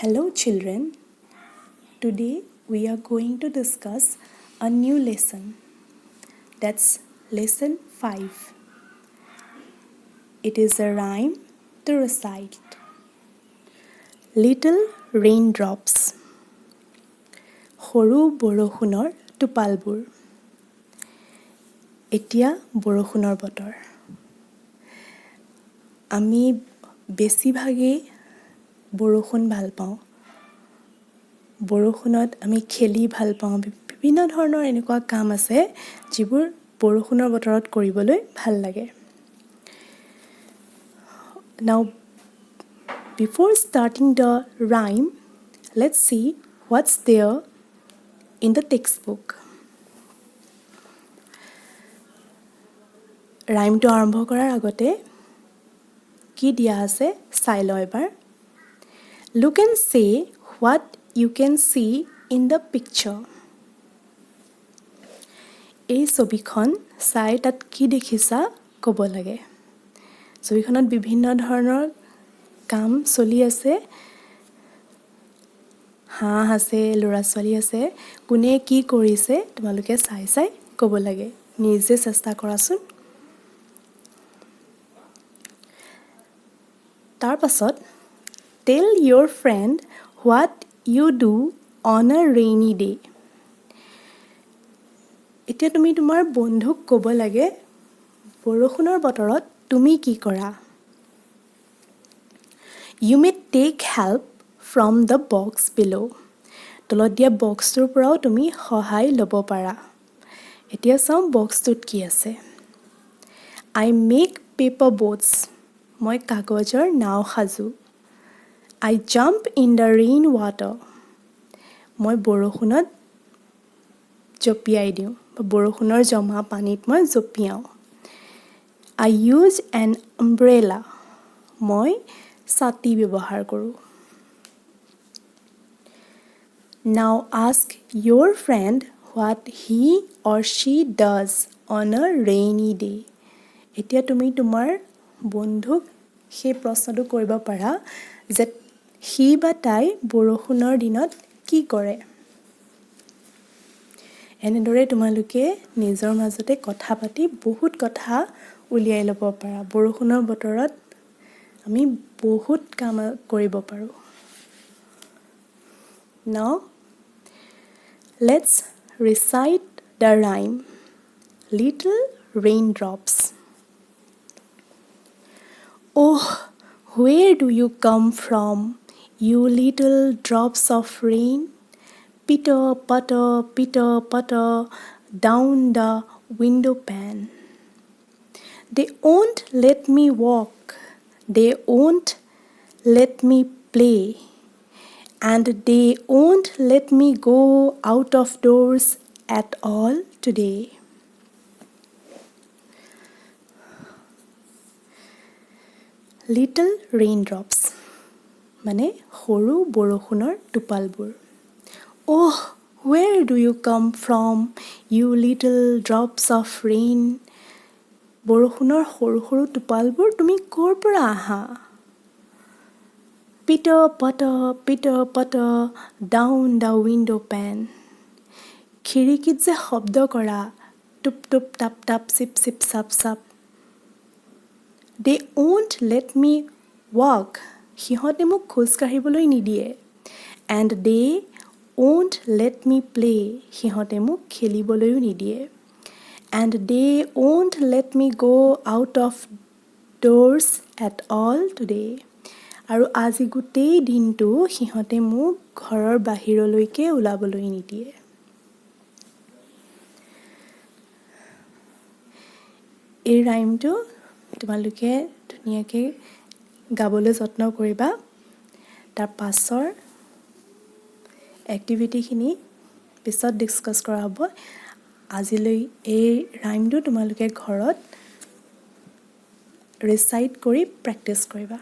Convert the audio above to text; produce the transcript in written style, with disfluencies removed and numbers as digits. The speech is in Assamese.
Hello children, today we are going to discuss a new lesson. That's lesson 5. It is a rhyme to recite. Little raindrops. সৰু বৰষুণৰ টোপালবোৰ. এতিয়া বৰষুণৰ বতৰ. আমি বেছিভাগেই বৰষুণ ভাল পাওঁ. বৰষুণত আমি খেলি ভাল পাওঁ. বিভিন্ন ধৰণৰ এনেকুৱা কাম আছে যিবোৰ বৰষুণৰ বতৰত কৰিবলৈ ভাল লাগে. Now, before starting the rhyme, let's see what's there in the textbook. Rhyme to আৰম্ভ কৰাৰ আগতে কি দিয়া আছে চাই লওঁ এবাৰ. Look and say what you can see in the picture. এই ছবিখন চাই তাত কি দেখিছা ক'ব লাগে. ছবিখনত বিভিন্ন ধৰণৰ কাম চলি আছে. হাঁহ আছে, ল'ৰা ছোৱালী আছে. কোনে কি কৰিছে তোমালোকে চাই চাই ক'ব লাগে. নিজে চেষ্টা কৰাচোন. তাৰ পাছত tell your friend what you do on a rainy day. এতিয়া তুমি তোমাৰ বন্ধুক ক'ব লাগে বৰষুণৰ বতৰত তুমি কি কৰা. You may take help from the box below. তলত দিয়া বক্সটোৰ পৰাও তুমি সহায় ল'ব পাৰা. এতিয়া চাওঁ বক্সটোত কি আছে. I make paper boats. মই কাগজৰ নাও সাজো. I jump in the rain water. মই বৰষুণত জঁপিয়াই দিওঁ. বৰষুণৰ জমা পানীত মই জঁপিয়াওঁ. I use an umbrella. মই ছাতি ব্যৱহাৰ কৰোঁ. Now ask your friend what he or she does on a rainy day. এতিয়া তুমি তোমাৰ বন্ধুক সেই প্ৰশ্নটো কৰিব পাৰা যে সি বা তাই বৰষুণৰ দিনত কি কৰে. এনেদৰে তোমালোকে নিজৰ মাজতে কথা পাতি বহুত কথা উলিয়াই ল'ব পাৰা. বৰষুণৰ বতৰত আমি বহুত কাম কৰিব পাৰোঁ. Now, let's recite the rhyme. Little raindrops. Oh, where do you come from, you little drops of rain? Pitter, putter, down the window pane. They won't let me walk, they won't let me play, and they won't let me go out of doors at all today. Little raindrops মানে সৰু বৰষুণৰ টোপালবোৰ. Oh, where do you come from, you little drops of rain? বৰষুণৰ সৰু সৰু টোপালবোৰ তুমি ক'ৰ পৰা আহা. Pitter, putter, down the window pane. খিৰিকীত যে শব্দ কৰা টুপ টুপ টাপ টাপ চিপ চিপ চাপ চাপ. They won't let me walk. সিহঁতে মোক খোজ কাঢ়িবলৈ নিদিয়ে. And they won't let me play. সিহঁতে মোক খেলিবলৈও নিদিয়ে. And they won't let me go out of doors at all today. আৰু আজি গোটেই দিনটো সিহঁতে মোক ঘৰৰ বাহিৰলৈকে ওলাবলৈ নিদিয়ে. এই ৰাইমটো তোমালোকে ধুনীয়াকৈ গাবলৈ যত্ন কৰিবা. তাৰ পাছৰ এক্টিভিটিখিনি পিছত ডিছকাছ কৰা হ'ব. আজিলৈ এই ৰাইমটো তোমালোকে ঘৰত ৰিচাইট কৰি প্ৰেক্টিছ কৰিবা.